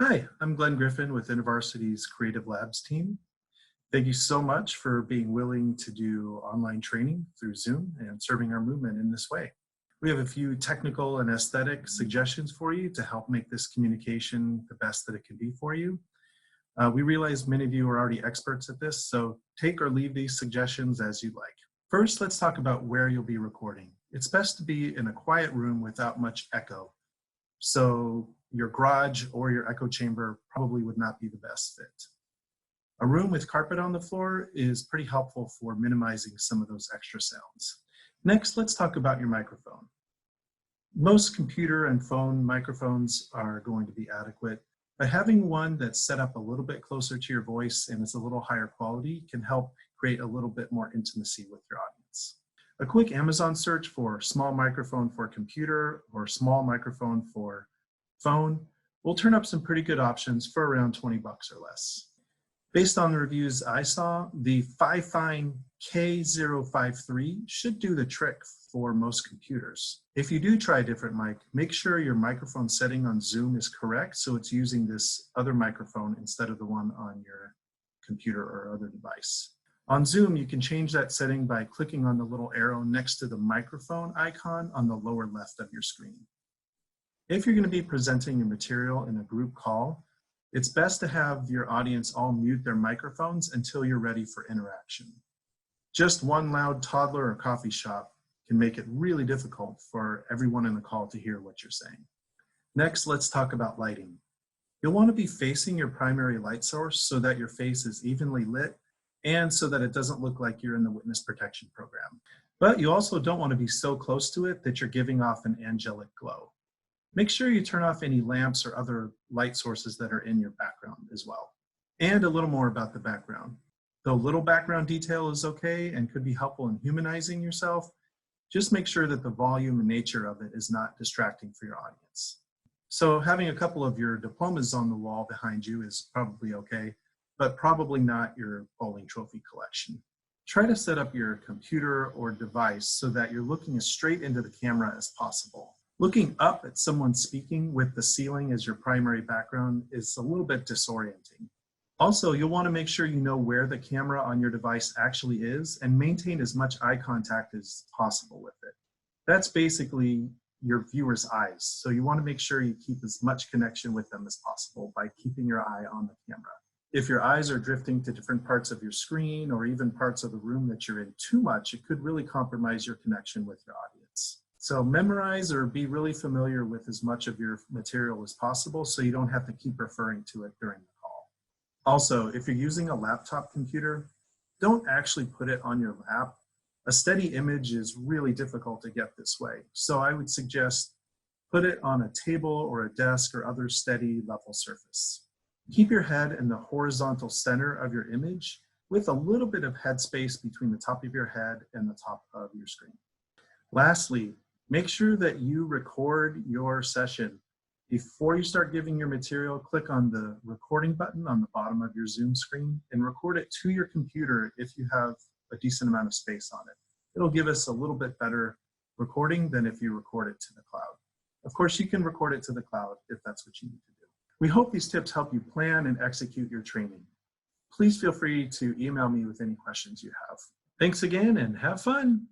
Hi, I'm Glenn Griffin with InterVarsity's Creative Labs team. Thank you so much for being willing to do online training through Zoom and serving our movement in this way. We have a few technical and aesthetic suggestions for you to help make this communication the best that it can be for you. We realize many of you are already experts at this, so take or leave these suggestions as you'd like. First, let's talk about where you'll be recording. It's best to be in a quiet room without much echo. So your garage or your echo chamber probably would not be the best fit. A room with carpet on the floor is pretty helpful for minimizing some of those extra sounds. Next, let's talk about your microphone. Most computer and phone microphones are going to be adequate, but having one that's set up a little bit closer to your voice and is a little higher quality can help create a little bit more intimacy with your audience. A quick Amazon search for small microphone for computer or small microphone for phone will turn up some pretty good options for around 20 bucks or less. Based on the reviews I saw, the Fifine K053 should do the trick for most computers. If you do try a different mic, make sure your microphone setting on Zoom is correct so it's using this other microphone instead of the one on your computer or other device. On Zoom, you can change that setting by clicking on the little arrow next to the microphone icon on the lower left of your screen. If you're going to be presenting your material in a group call, it's best to have your audience all mute their microphones until you're ready for interaction. Just one loud toddler or coffee shop can make it really difficult for everyone in the call to hear what you're saying. Next, let's talk about lighting. You'll want to be facing your primary light source so that your face is evenly lit and so that it doesn't look like you're in the witness protection program. But you also don't want to be so close to it that you're giving off an angelic glow. Make sure you turn off any lamps or other light sources that are in your background as well. And a little more about the background. Though little background detail is okay and could be helpful in humanizing yourself, just make sure that the volume and nature of it is not distracting for your audience. So having a couple of your diplomas on the wall behind you is probably okay, but probably not your bowling trophy collection. Try to set up your computer or device so that you're looking as straight into the camera as possible. Looking up at someone speaking with the ceiling as your primary background is a little bit disorienting. Also, you'll want to make sure you know where the camera on your device actually is and maintain as much eye contact as possible with it. That's basically your viewer's eyes, so you want to make sure you keep as much connection with them as possible by keeping your eye on the camera. If your eyes are drifting to different parts of your screen or even parts of the room that you're in too much, it could really compromise your connection with your audience. So memorize or be really familiar with as much of your material as possible so you don't have to keep referring to it during the call. Also, if you're using a laptop computer, don't actually put it on your lap. A steady image is really difficult to get this way. So I would suggest put it on a table or a desk or other steady level surface. Keep your head in the horizontal center of your image with a little bit of headspace between the top of your head and the top of your screen. Lastly, make sure that you record your session. Before you start giving your material, click on the recording button on the bottom of your Zoom screen and record it to your computer if you have a decent amount of space on it. It'll give us a little bit better recording than if you record it to the cloud. Of course, you can record it to the cloud if that's what you need to do. We hope these tips help you plan and execute your training. Please feel free to email me with any questions you have. Thanks again and have fun.